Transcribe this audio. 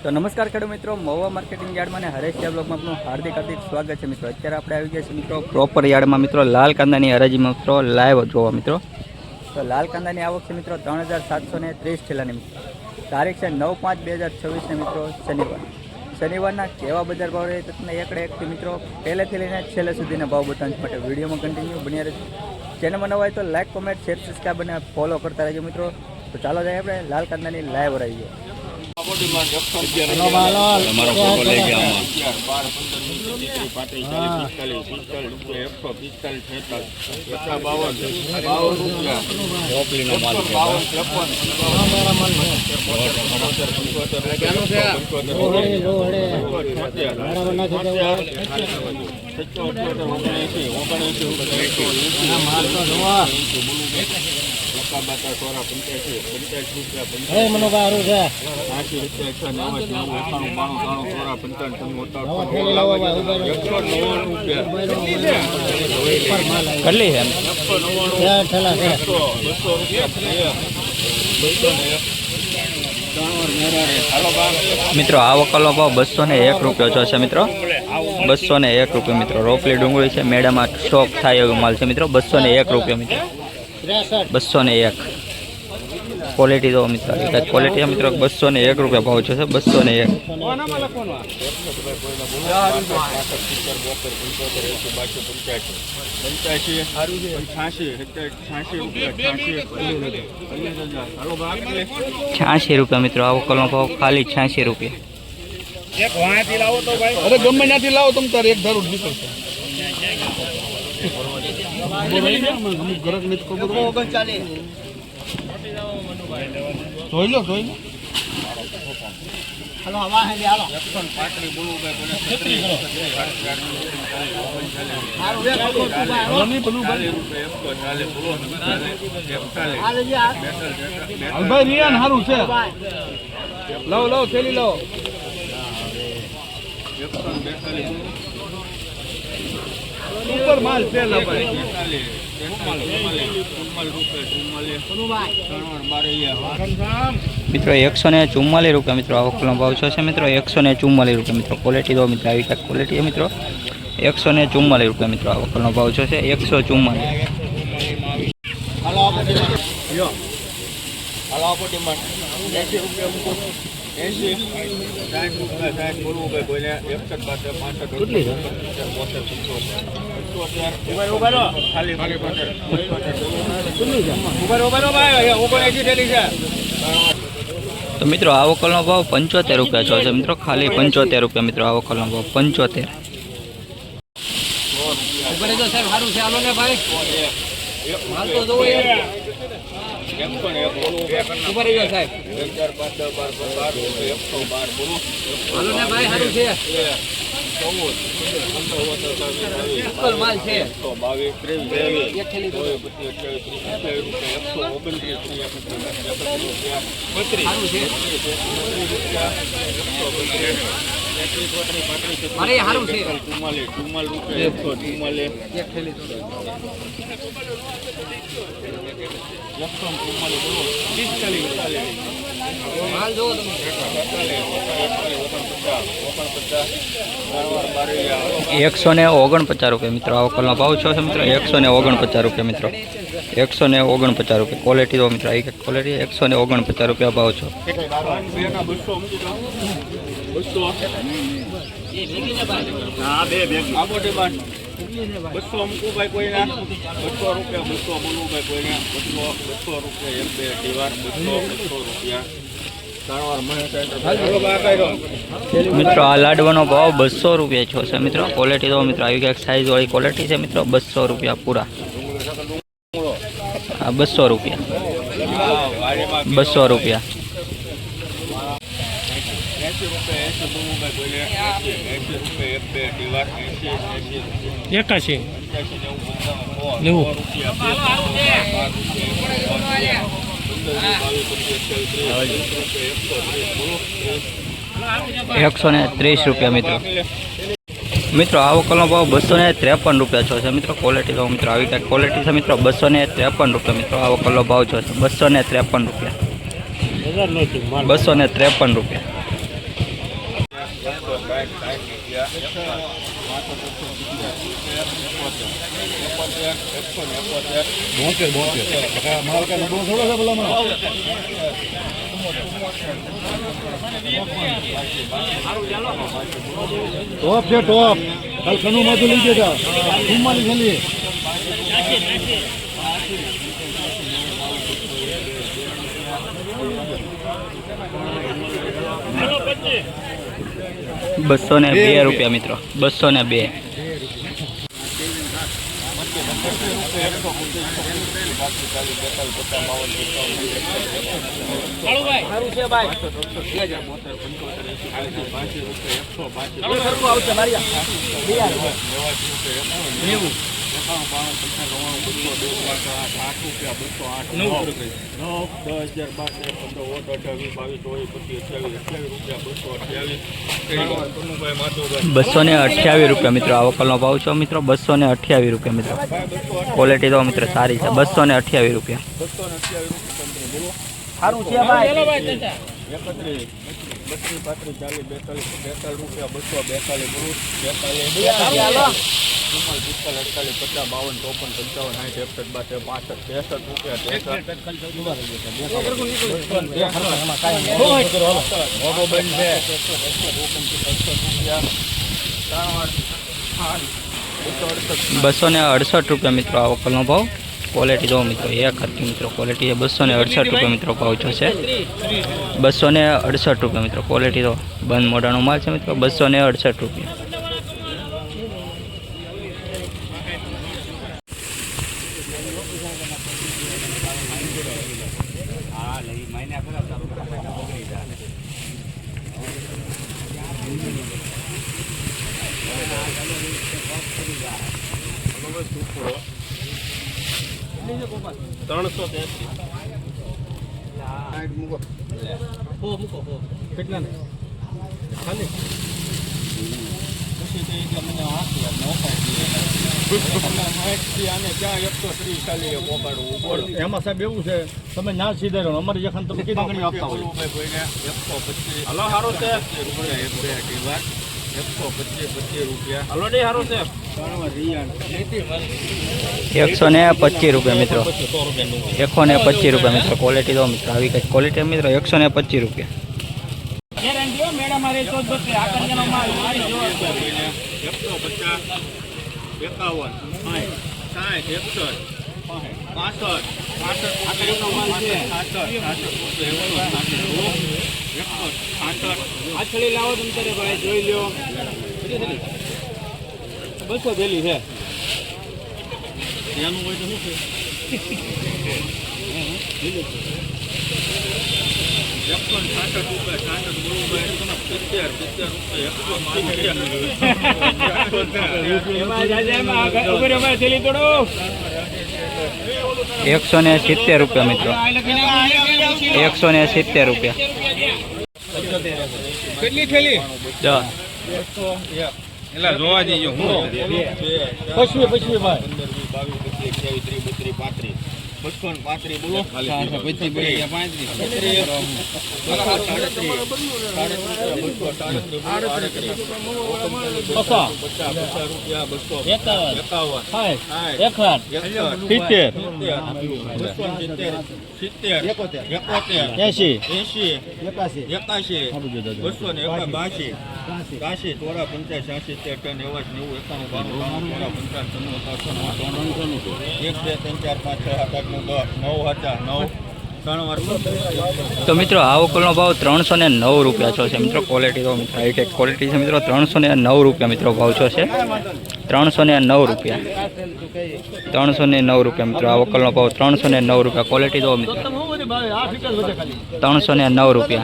तो नमस्कार खेडूत मित्रों, महुआ मार्केटिंग यार्ड में हरेश ब्लॉग में आपનું हार्दिक स्वागत है। मित्रों अत्यारे આપણે આવી ગયા છે મિત્રો પ્રોપર યાર્ડ में मित्रों लाल कांदानी हराजी मित्रों लाइव જોવા मित्रों। तो लाल कांदानी आवक છે मित्रों 3730 ठेलानी। तारीख है 9/5/2026 ने मित्रों शनिवार केवा बजार भाव रहे तथने एकड़े एक मित्रों पहले थी लईने छेल्ले सुधीना भाव बताववा माटे विडियो में कंटिन्यू बन्या रहेजो। चेनल में नवा होय तो लाइक कमेंट शेर सब्सक्राइब अने फॉलो करता रहेजो मित्रों। तो चलो जाए अपने लाल कांदानी लाइव रहीए। हमारा फोटो ले गया मित्रों आवकलो भाव 201 रुपया जो है मित्रों 201 रुपया मित्रों। रोपली डूंगળી છે મેડામાં સ્ટોક થાય એવો માલ છે મિત્રો 201 रुपया मित्रों 201 क्वालिटी दो मित्रों क्वालिटी मित्रों 201 रुपया भाव है 201। ₹86 रुपया मित्रों आवकलो भाव खाली 86 रुपया। अरे गमे नाथी लाओ तुम तार एक धारू निकलશે જોઈ લો હાલો આવા હે હાલો પાટડી બોલવું કે કોને છત્રી કરો હારું વે રોની બોલવું ભાઈ ₹140 બોલો 41 હાલે જી ભાઈ રિયાન હારું છે લાવ થેલી લાવ 142 ઉપર માલ છે લા ભાઈ मित्रों 144 रुपया मित्रों आवकलो भाव है मित्रों 144 रुपया मित्रों। क्वालिटी दो मित्रों आई क्वालिटी है मित्रों 144 रुपया मित्रों आवकलो भाव है 144। तो मित्रों आवकलो भाव 75 रुपया जो है मित्रों खाली 75 रुपया मित्रों आवकलो भाव 75। ₹149 रुपया मित्रों आवकलो भाव है मित्रों 149 रुपया मित्रों 149 रुपया। क्वालिटी दो मित्रों आई क्वालिटी 149 रुपया भाव छो। मित्रों आ लाडवानो भाव 200 रुपया छो है मित्रों। क्वालिटी दो मित्रों आई साइज वाली क्वालिटी है मित्रों 200 रुपया पूरा 200 रुपया 200 रुपया। ₹130 रुपया मित्रों। मित्रों आवकलो भाव 253 रुपया छो है मित्रों। क्वालिटी तो मित्रों आई क्वालिटी है मित्रों 253 रुपया मित्रों आवकलो भाव छो 253 रुपया 253 रुपया। ટોપ છે ટોપ કાલ ખનું માં લઈ જતા ઘુમવાની થેલી ₹202 મિત્રો 202 ₹228 મિત્રો આ વકલનો ભાવ છે મિત્રો ₹228 મિત્રો ક્વોલિટી તો મિત્રો સારી છે ₹228 સારું છે ભાઈ 31, 32, 40, 42, 43, 42, ₹268 મિત્રો આ વકલનો ભાવ ક્વોલિટી જો મિત્રો એક હતી મિત્રો ક્વોલિટી ₹268 મિત્રો ભાવ છે ₹268 મિત્રો ક્વોલિટી તો બંધ મોઢાનો માલ છે મિત્રો ₹268 કેટલા ને ખાલી એમાં સાહેબ એવું છે તમે ના સીધા અમારી જખન તમે કીધું ઘણી આપતા હોય 125 મિત્રો 125 મિત્રો ક્વોલિટી તો મિત્રો આવી કઈ ક્વોલિટી મિત્રો 125 લાવો તમે ત્યારે ભાઈ જોઈ લ્યો 200 થેલી છે એનું હોય તો શું છે 170 મિત્રો 170 કેટલી થેલી 10 એલા જોવા દેજો હું પછી ભાઈ 15, 22, 23, 32, 35 બોલો 9 તો મિત્રો આ વકલનો ભાવ ₹309 છે મિત્રો ક્વોલિટી તો મિત્રો હાઈટેક ક્વોલિટી છે મિત્રો ₹309 મિત્રો ભાવ છે ₹309 મિત્રો આ વકલનો ભાવ ₹309 ક્વોલિટી તો મિત્રો ₹309